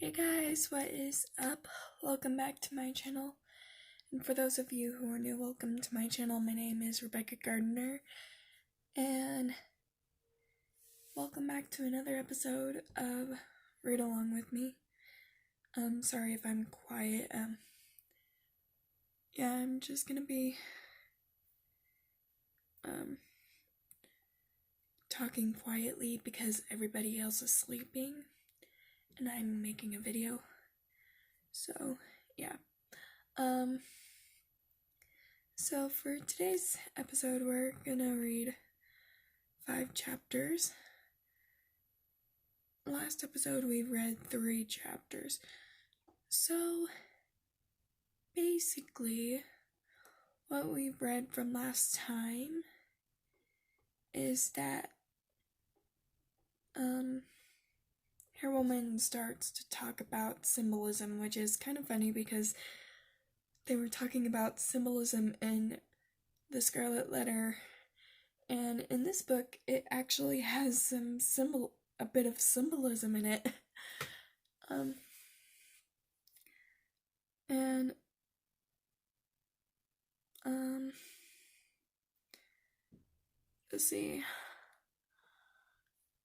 Hey guys, what is up? Welcome back to my channel. And for those of you who are new, welcome to my channel. My name is Rebecca Gardner. And welcome back to another episode of Read Along With Me. Sorry if I'm quiet. I'm just gonna be talking quietly because everybody else is sleeping and I'm making a video. So, yeah. So for today's episode, we're gonna read 5 chapters. Last episode, we read 3 chapters. So, basically, what we read from last time is that, Woman starts to talk about symbolism, which is kind of funny because they were talking about symbolism in the Scarlet Letter, and in this book it actually has a bit of symbolism in it. Let's see.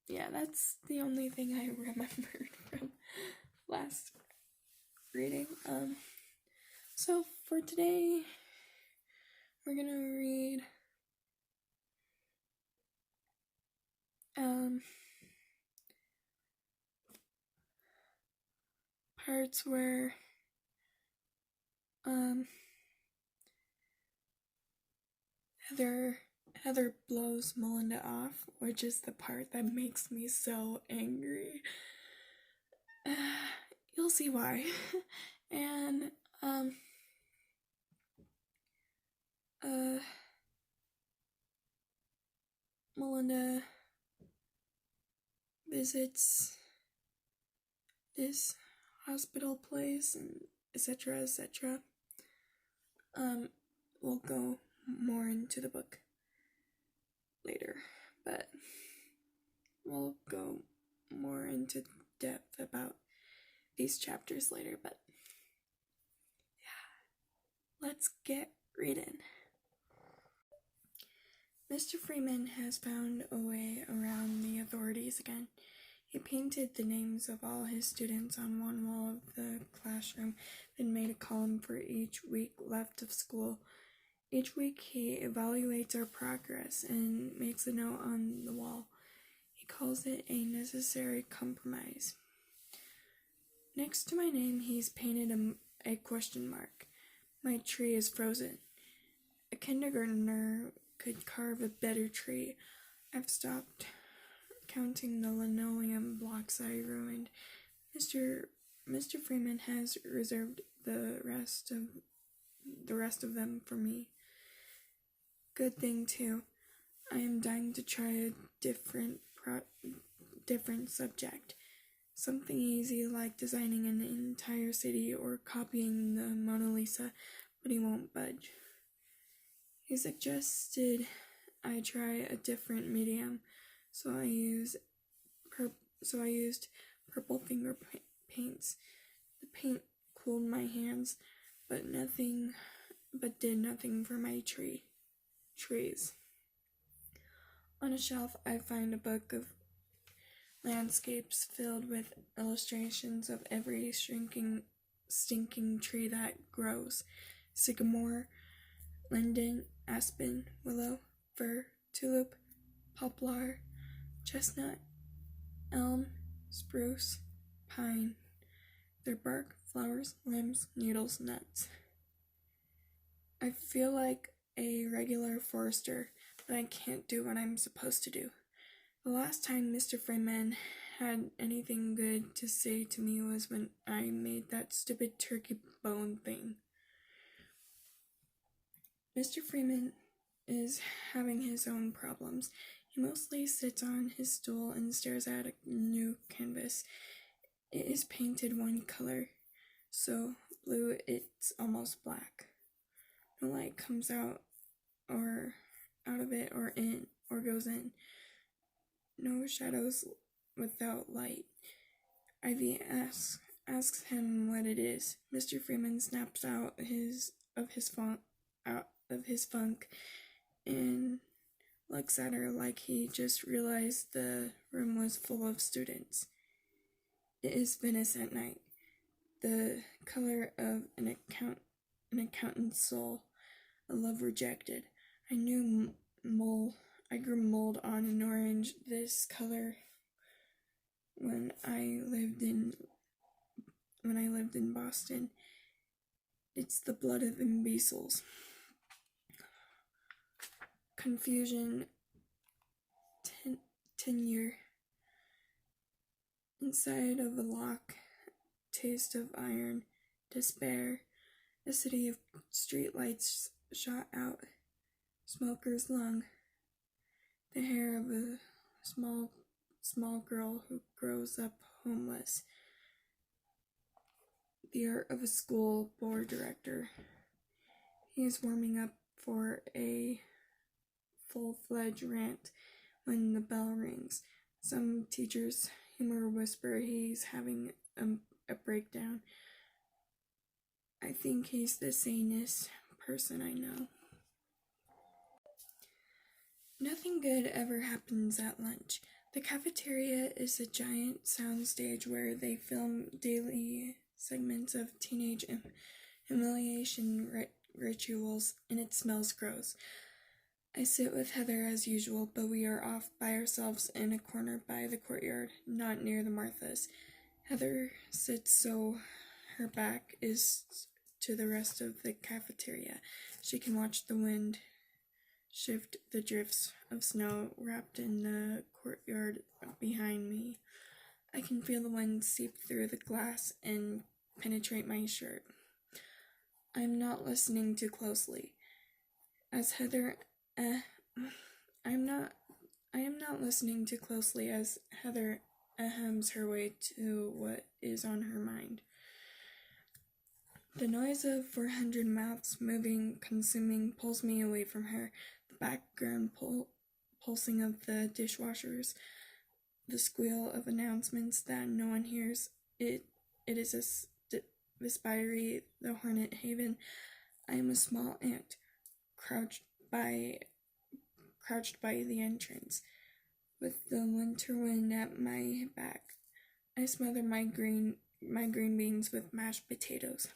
Yeah, that's the only thing I remembered from last reading. So for today, we're gonna read parts where Heather blows Melinda off, which is the part that makes me so angry. You'll see why. And Melinda visits this hospital place and etc. We'll go more into the book later, but we'll go more into depth about these chapters later, but yeah, let's get reading. Mr. Freeman has found a way around the authorities again. He painted the names of all his students on one wall of the classroom, then made a column for each week left of school. Each week he evaluates our progress and makes a note on the wall. He calls it a necessary compromise. Next to my name, he's painted a question mark. My tree is frozen. A kindergartner could carve a better tree. I've stopped counting the linoleum blocks I ruined. Mr. Freeman has reserved the rest of them for me. Good thing too. I am dying to try a different subject. Something easy like designing an entire city or copying the Mona Lisa, but he won't budge. He suggested I try a different medium, so I used purple finger paints. The paint cooled my hands, but did nothing for my trees. On a shelf, I find a book of landscapes filled with illustrations of every stinking tree that grows. Sycamore, linden, aspen, willow, fir, tulip, poplar, chestnut, elm, spruce, pine, their bark, flowers, limbs, needles, nuts. I feel like a regular forester, but I can't do what I'm supposed to do. The last time Mr. Freeman had anything good to say to me was when I made that stupid turkey bone thing. Mr. Freeman is having his own problems. He mostly sits on his stool and stares at a new canvas. It is painted one color, so blue it's almost black. No light comes out of it or in or goes in. No shadows without light. Ivy asks asks him what it is. Mr. Freeman snaps out of his funk and looks at her like he just realized the room was full of students. It is Venice at night, the color of an accountant's soul, a love rejected. I grew mold on an orange this color when I lived in Boston. It's the blood of imbeciles. Confusion, tenure. Inside of a lock, taste of iron, despair. A city of streetlights shot out. Smoker's lung. The hair of a small girl who grows up homeless. The art of a school board director. He is warming up for a full-fledged rant when the bell rings. Some teachers humor whisper he's having a breakdown. I think he's the sanest person I know. Nothing good ever happens at lunch. The cafeteria is a giant soundstage where they film daily segments of teenage humiliation rituals, and it smells gross. I sit with Heather as usual, but we are off by ourselves in a corner by the courtyard, not near the Marthas. Heather sits so her back is to the rest of the cafeteria. She can watch the wind shift the drifts of snow wrapped in the courtyard behind me. I can feel the wind seep through the glass and penetrate my shirt. I am not listening too closely. As Heather I am not listening too closely as Heather ahems her way to what is on her mind. The noise of 400 mouths moving, consuming, pulls me away from her. The background pulsing of the dishwashers, the squeal of announcements that no one hears. It is the spidery, the hornet haven. I am a small ant, crouched by the entrance, with the winter wind at my back. I smother my green beans with mashed potatoes.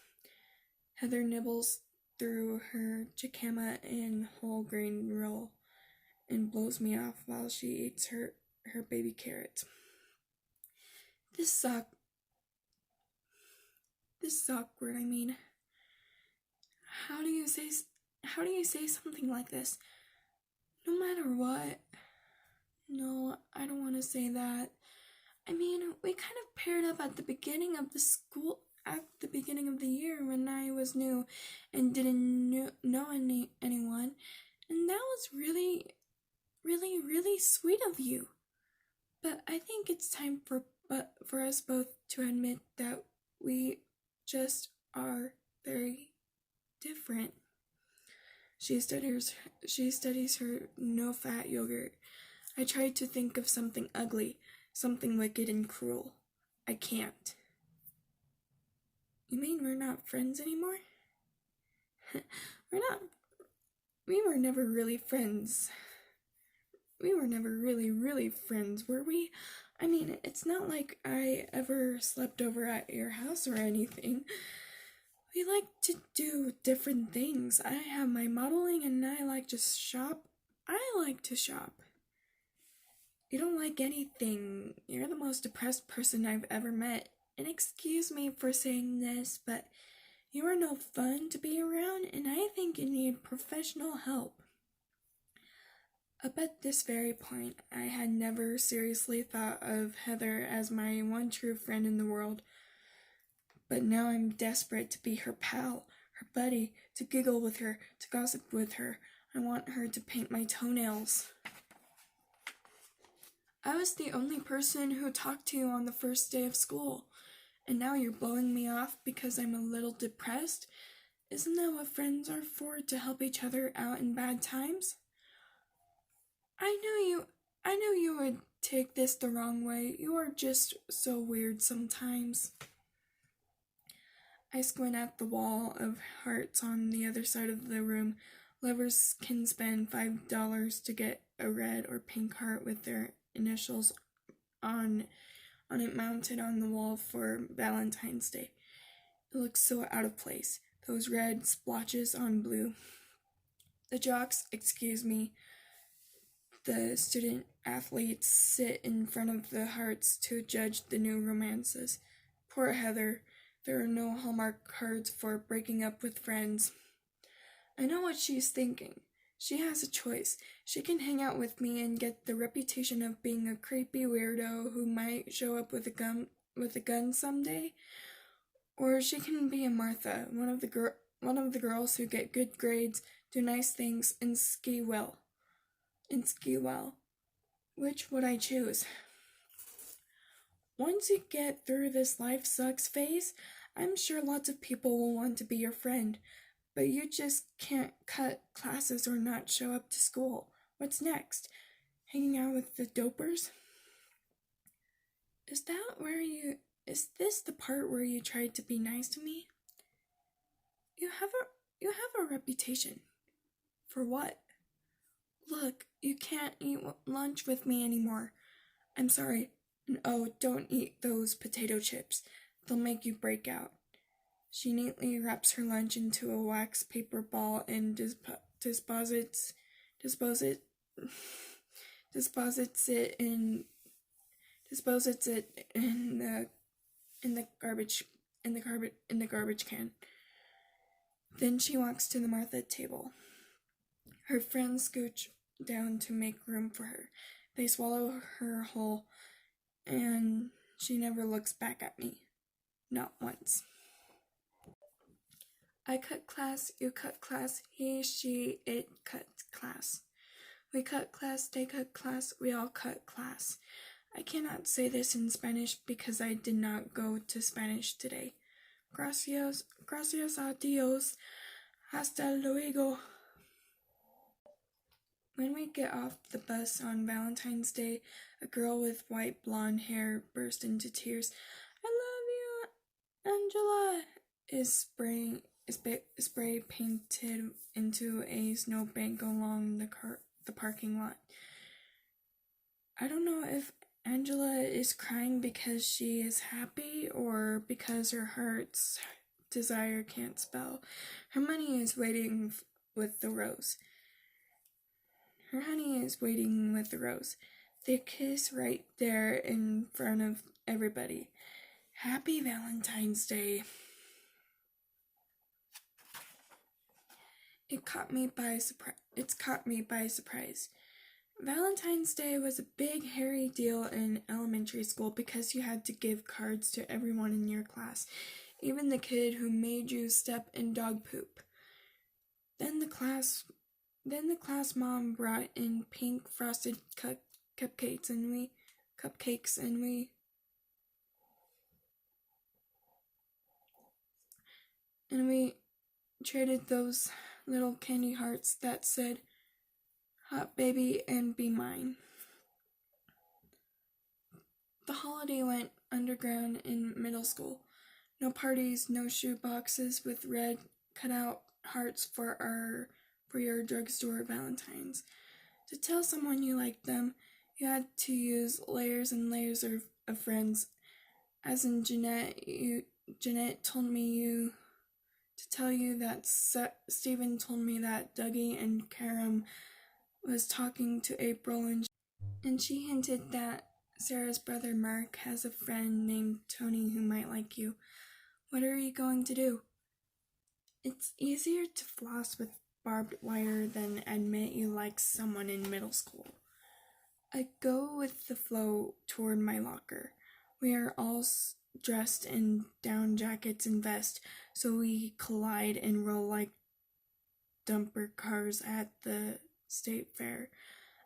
Heather nibbles through her jicama and whole grain roll and blows me off while she eats her baby carrots. This is awkward. I mean, how do you say something like this? No matter what. No, I don't want to say that. I mean, we kind of paired up at the beginning of the year when I was new and didn't know anyone, and that was really, really, really sweet of you. But I think it's time for us both to admit that we just are very different. She studies her no-fat yogurt. I tried to think of something ugly, something wicked and cruel. I can't. You mean we're not friends anymore? We're not. We were never really friends. We were never really friends, were we? I mean, it's not like I ever slept over at your house or anything. We like to do different things. I have my modeling and I like to shop. I like to shop. You don't like anything. You're the most depressed person I've ever met. And excuse me for saying this, but you are no fun to be around, and I think you need professional help. Up at this very point, I had never seriously thought of Heather as my one true friend in the world. But now I'm desperate to be her pal, her buddy, to giggle with her, to gossip with her. I want her to paint my toenails. I was the only person who talked to you on the first day of school, and now you're blowing me off because I'm a little depressed? Isn't that what friends are for, to help each other out in bad times? I knew you would take this the wrong way. You are just so weird sometimes. I squint at the wall of hearts on the other side of the room. Lovers can spend $5 to get a red or pink heart with their initials on it mounted on the wall for Valentine's Day. It looks so out of place. Those red splotches on blue. The jocks, excuse me, the student athletes sit in front of the hearts to judge the new romances. Poor Heather. There are no Hallmark cards for breaking up with friends. I know what she's thinking. She has a choice. She can hang out with me and get the reputation of being a creepy weirdo who might show up with a gun someday, or she can be a Martha, one of the girls who get good grades, do nice things, and ski well. Which would I choose? Once you get through this life sucks phase, I'm sure lots of people will want to be your friend, but you just can't cut classes or not show up to school. What's next? Hanging out with the dopers? Is this the part where you tried to be nice to me? You have a reputation. For what? Look, you can't eat lunch with me anymore. I'm sorry. And oh, don't eat those potato chips. They'll make you break out. She neatly wraps her lunch into a wax paper ball and deposits it in the garbage can. Then she walks to the Martha table. Her friends scooch down to make room for her. They swallow her whole, and she never looks back at me. Not once. I cut class, you cut class, he, she, it cut class. We cut class, they cut class, we all cut class. I cannot say this in Spanish because I did not go to Spanish today. Gracias a Dios. Hasta luego. When we get off the bus on Valentine's Day, a girl with white blonde hair burst into tears. I love you, Angela, is spray painted into a snowbank along the parking lot. I don't know if Angela is crying because she is happy or because her heart's desire can't spell. Her honey is waiting with the rose. They kiss right there in front of everybody. Happy Valentine's Day. It's caught me by surprise. Valentine's Day was a big, hairy deal in elementary school because you had to give cards to everyone in your class, even the kid who made you step in dog poop. Then the class mom brought in pink frosted cupcakes, and we traded those little candy hearts that said, "Hot baby and be mine." The holiday went underground in middle school. No parties, no shoe boxes with red cutout hearts for your drugstore Valentines. To tell someone you liked them, you had to use layers and layers of friends. As in Jeanette told me to tell you that Stephen told me that Dougie and Karam was talking to April, and she hinted that Sarah's brother Mark has a friend named Tony who might like you. What are you going to do? It's easier to floss with barbed wire than admit you like someone in middle school. I go with the flow toward my locker. We are all dressed in down jackets and vests, so we collide and roll like dumper cars at the state fair.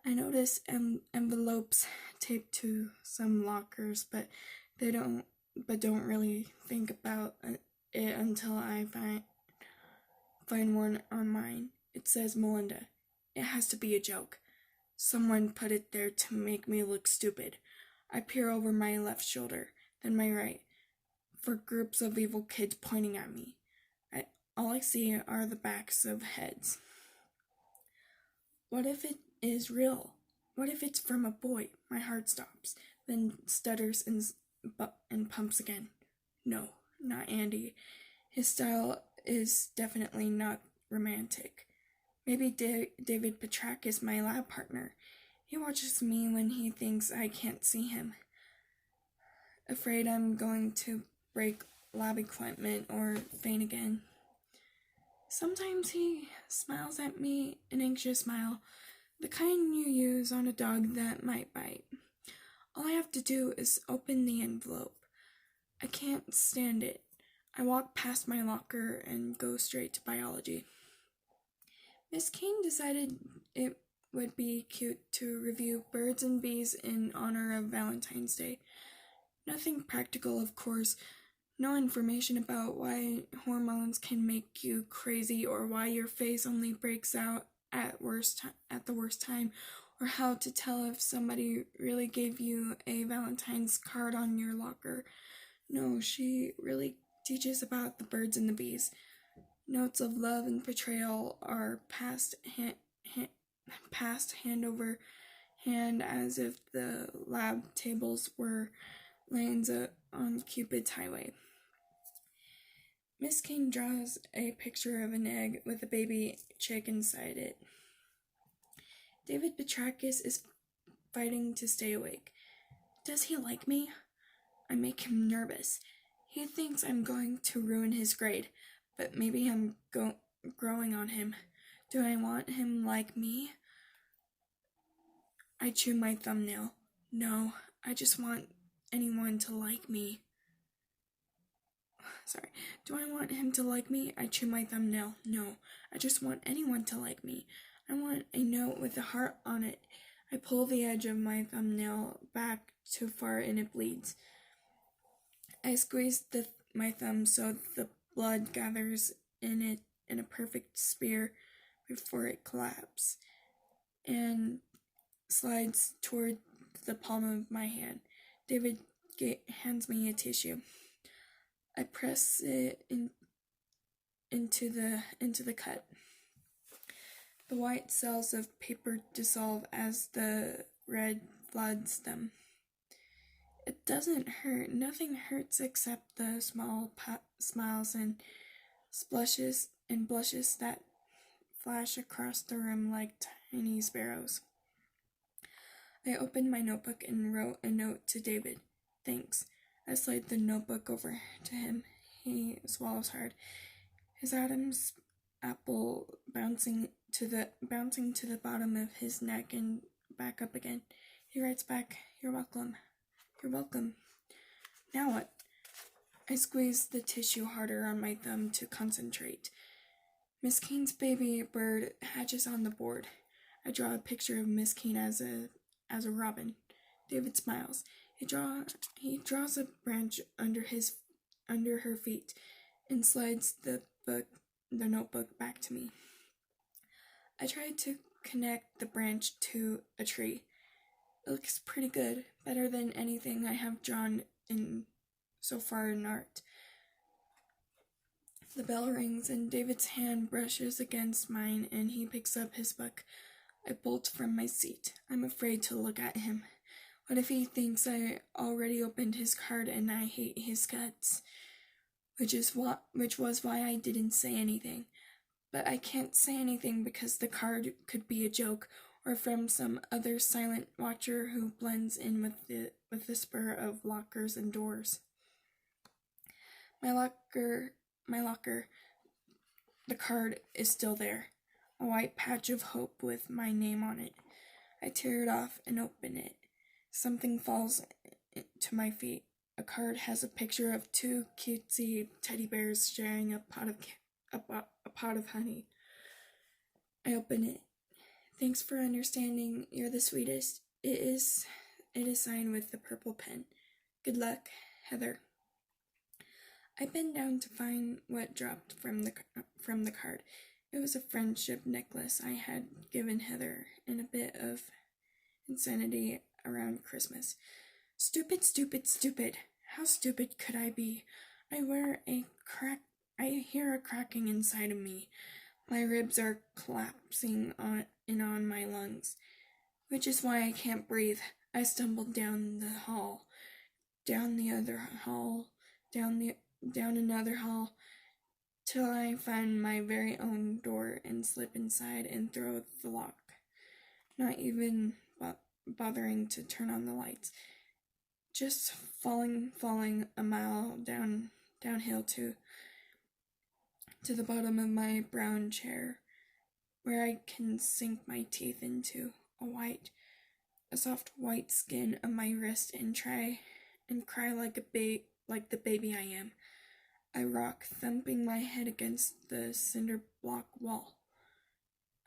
I notice envelopes taped to some lockers, but don't really think about it until I find one on mine. It says Melinda. It has to be a joke. Someone put it there to make me look stupid. I peer over my left shoulder, then my right. for groups of evil kids pointing at me. All I see are the backs of heads. What if it is real? What if it's from a boy? My heart stops, then stutters and pumps again. No, not Andy. His style is definitely not romantic. Maybe David Petrak is my lab partner. He watches me when he thinks I can't see him. Afraid I'm going to break lab equipment or faint again. Sometimes he smiles at me, an anxious smile, the kind you use on a dog that might bite. All I have to do is open the envelope. I can't stand it. I walk past my locker and go straight to biology. Miss Kane decided it would be cute to review birds and bees in honor of Valentine's Day. Nothing practical, of course. No information about why hormones can make you crazy or why your face only breaks out at the worst time, or how to tell if somebody really gave you a Valentine's card on your locker. No, she really teaches about the birds and the bees. Notes of love and betrayal are passed hand over hand as if the lab tables were lanes on Cupid's highway. Miss King draws a picture of an egg with a baby chick inside it. David Petrakis is fighting to stay awake. Does he like me? I make him nervous. He thinks I'm going to ruin his grade, but maybe I'm growing on him. Do I want him like me? I chew my thumbnail. No, I just want anyone to like me. Sorry. Do I want him to like me? I chew my thumbnail. No, I just want anyone to like me. I want a note with a heart on it. I pull the edge of my thumbnail back too far and it bleeds. I squeeze my thumb so the blood gathers in it in a perfect spear before it collapses and slides toward the palm of my hand. David hands me a tissue. I press it into the cut. The white cells of paper dissolve as the red floods them. It doesn't hurt. Nothing hurts except the small smiles and blushes that flash across the room like tiny sparrows. I opened my notebook and wrote a note to David. Thanks. I slide the notebook over to him. He swallows hard, his Adam's apple bouncing to the bottom of his neck and back up again. He writes back, "You're welcome. You're welcome." Now what? I squeeze the tissue harder on my thumb to concentrate. Miss Kane's baby bird hatches on the board. I draw a picture of Miss Kane as a robin. David smiles. He draws a branch under her feet and slides the notebook back to me. I try to connect the branch to a tree. It looks pretty good, better than anything I have drawn in so far in art. The bell rings and David's hand brushes against mine and he picks up his book. I bolt from my seat. I'm afraid to look at him. What if he thinks I already opened his card and I hate his guts? Which was why I didn't say anything. But I can't say anything because the card could be a joke or from some other silent watcher who blends in with the spur of lockers and doors. My locker, the card is still there, a white patch of hope with my name on it. I tear it off and open it. Something falls to my feet. A card has a picture of two cutesy teddy bears sharing a pot of honey. I open it. Thanks for understanding. You're the sweetest. It is signed with the purple pen. Good luck, Heather. I bend down to find what dropped from the card. It was a friendship necklace I had given Heather in a bit of insanity around Christmas. Stupid, stupid, stupid. How stupid could I be? I hear a cracking inside of me. My ribs are collapsing on my lungs, which is why I can't breathe. I stumbled down the hall, down the other hall, down another hall, till I find my very own door and slip inside and throw the lock, not even bothering to turn on the lights. Just falling a mile downhill to the bottom of my brown chair, where I can sink my teeth into a soft white skin of my wrist and cry like the baby I am. I rock, thumping my head against the cinder block wall.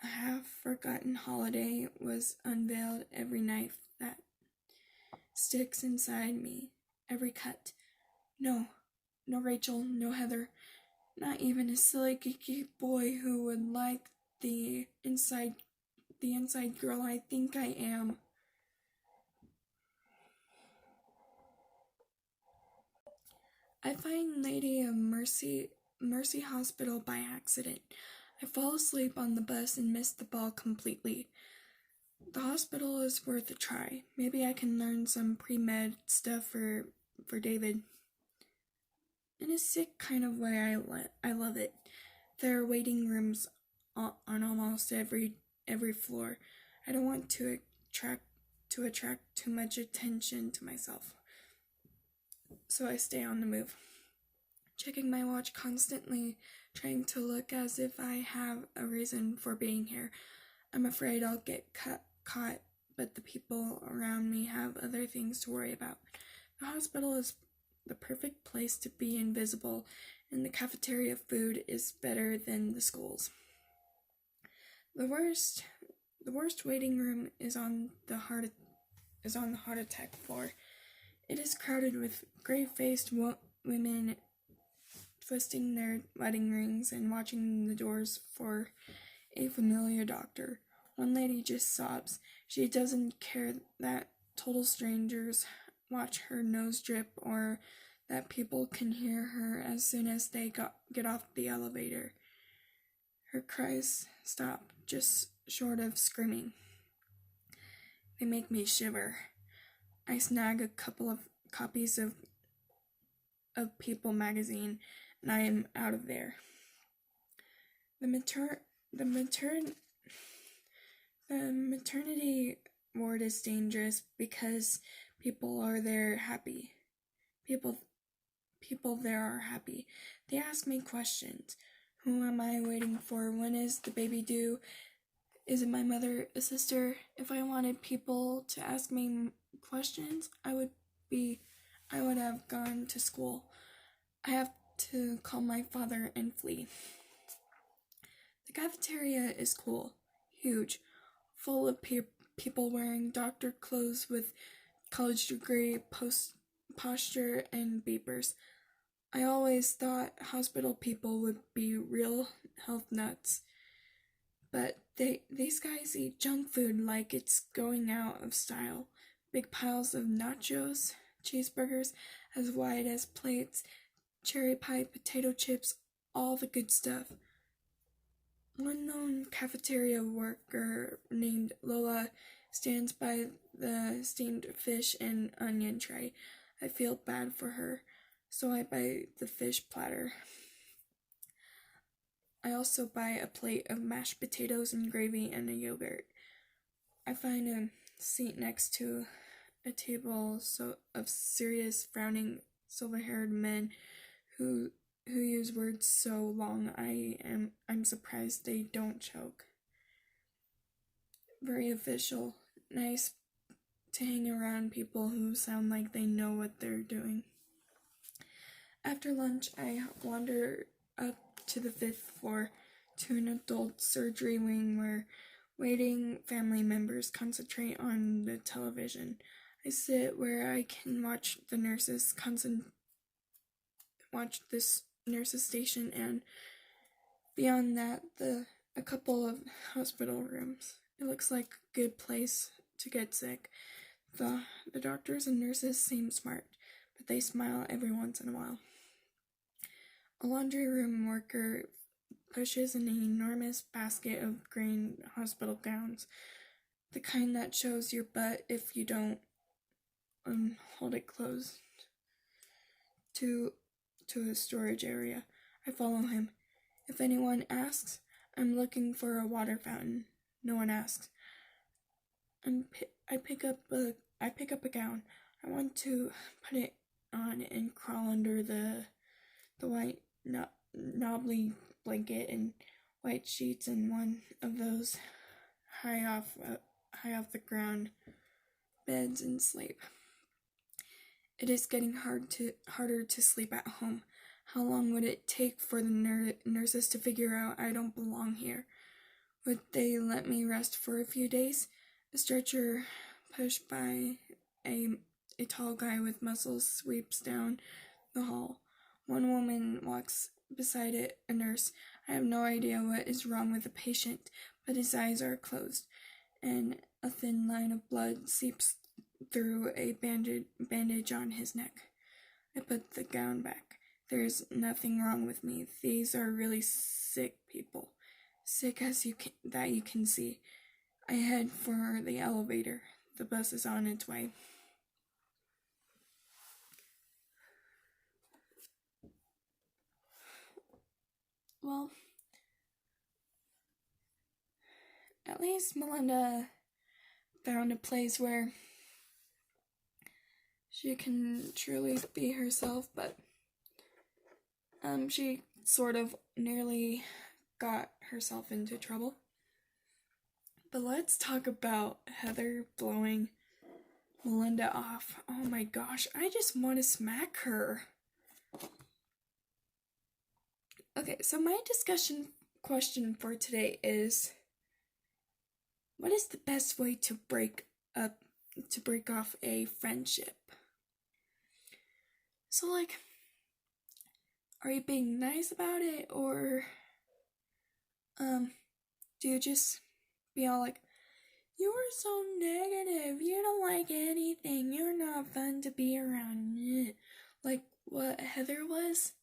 A half-forgotten holiday was unveiled every knife that sticks inside me, every cut. No Rachel, no Heather, not even a silly geeky boy who would like the inside girl I think I am. I find Lady of Mercy Hospital by accident. I fall asleep on the bus and miss the ball completely. The hospital is worth a try. Maybe I can learn some pre-med stuff for David. In a sick kind of way, I love it. There are waiting rooms on almost every floor. I don't want to attract too much attention to myself, so I stay on the move, checking my watch constantly, trying to look as if I have a reason for being here. I'm afraid I'll get caught, but the people around me have other things to worry about. The hospital is the perfect place to be invisible, and the cafeteria food is better than the schools. The worst waiting room is on the heart attack floor. It is crowded with gray-faced women twisting their wedding rings and watching the doors for a familiar doctor. One lady just sobs. She doesn't care that total strangers watch her nose drip or that people can hear her as soon as they get off the elevator. Her cries stop just short of screaming. They make me shiver. I snag a couple of copies of People magazine, and I am out of there. The maternity ward is dangerous because people there are happy. People there are happy. They ask me questions. Who am I waiting for? When is the baby due? Is it my mother, a sister? If I wanted people to ask me questions, I would have gone to school. I have to call my father and flee. The cafeteria is cool, huge, full of people wearing doctor clothes with college degree, posture, and beepers. I always thought hospital people would be real health nuts, but these guys eat junk food like it's going out of style. Big piles of nachos, cheeseburgers as wide as plates, cherry pie, potato chips, all the good stuff. One known cafeteria worker named Lola stands by the steamed fish and onion tray. I feel bad for her, so I buy the fish platter. I also buy a plate of mashed potatoes and gravy and a yogurt. I find a seat next to a table of serious, frowning, silver-haired men who use words so long I'm surprised they don't choke. Very official, nice to hang around people who sound like they know what they're doing. After lunch, I wander up to the 5th floor to an adult surgery wing where waiting family members concentrate on the television. I sit where I can watch the nurses watch this nurses station, and beyond that, a couple of hospital rooms. It looks like a good place to get sick. The doctors and nurses seem smart, but they smile every once in a while. A laundry room worker pushes an enormous basket of green hospital gowns, the kind that shows your butt if you don't hold it closed, to a storage area. I follow him. If anyone asks, I'm looking for a water fountain. No one asks. I pick up a gown. I want to put it on and crawl under the white knobbly blanket and white sheets in one of those high off the ground beds and sleep. It is getting harder to sleep at home. How long would it take for the nurses to figure out I don't belong here? Would they let me rest for a few days? A stretcher pushed by a tall guy with muscles sweeps down the hall. One woman walks beside it, a nurse. I have no idea what is wrong with the patient, but his eyes are closed, and a thin line of blood seeps through a bandage on his neck. I put the gown back. There's nothing wrong with me. These are really sick people. Sick as you can see. I head for the elevator. The bus is on its way. Well, at least Melinda found a place where she can truly be herself, but she sort of nearly got herself into trouble. But let's talk about Heather blowing Melinda off. Oh my gosh, I just want to smack her. Okay, so my discussion question for today is, what is the best way to break off a friendship? So, like, are you being nice about it, or do you just be all like, you are so negative, you don't like anything, you're not fun to be around, like what Heather was?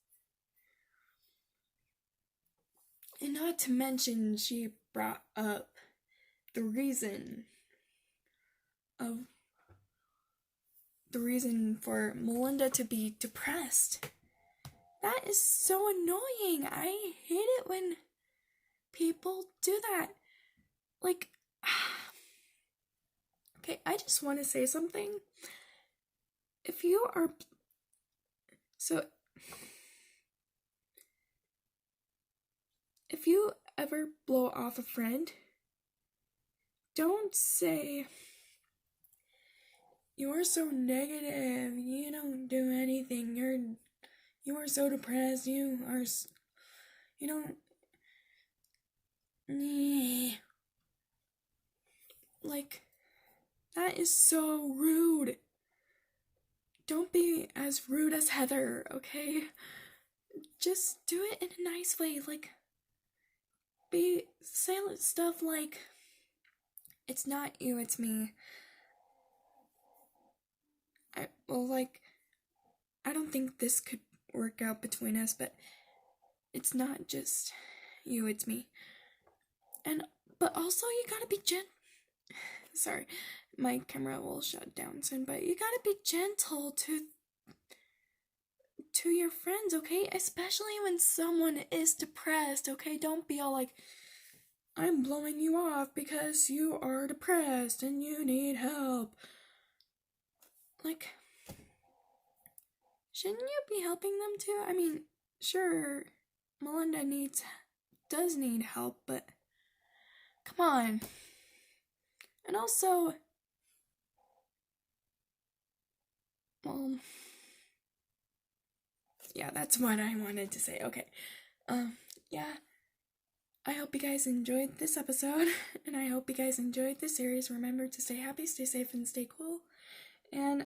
And not to mention, she brought up the reason for Melinda to be depressed. That is so annoying. I hate it when people do that. Like, okay, I just want to say something. If you ever blow off a friend, don't say, you are so negative, you don't do anything, you are so depressed, you don't, like, that is so rude. Don't be as rude as Heather, okay? Just do it in a nice way, like, say stuff like, it's not you, it's me. I don't think this could work out between us, but it's not just you, it's me. But also you gotta be sorry, my camera will shut down soon, but you gotta be gentle to your friends, okay? Especially when someone is depressed, okay? Don't be all like, I'm blowing you off because you are depressed and you need help. Like, shouldn't you be helping them too? I mean, sure, Melinda does need help, but come on. And also, well, yeah, that's what I wanted to say. Okay. Yeah. I hope you guys enjoyed this episode, and I hope you guys enjoyed this series. Remember to stay happy, stay safe, and stay cool. And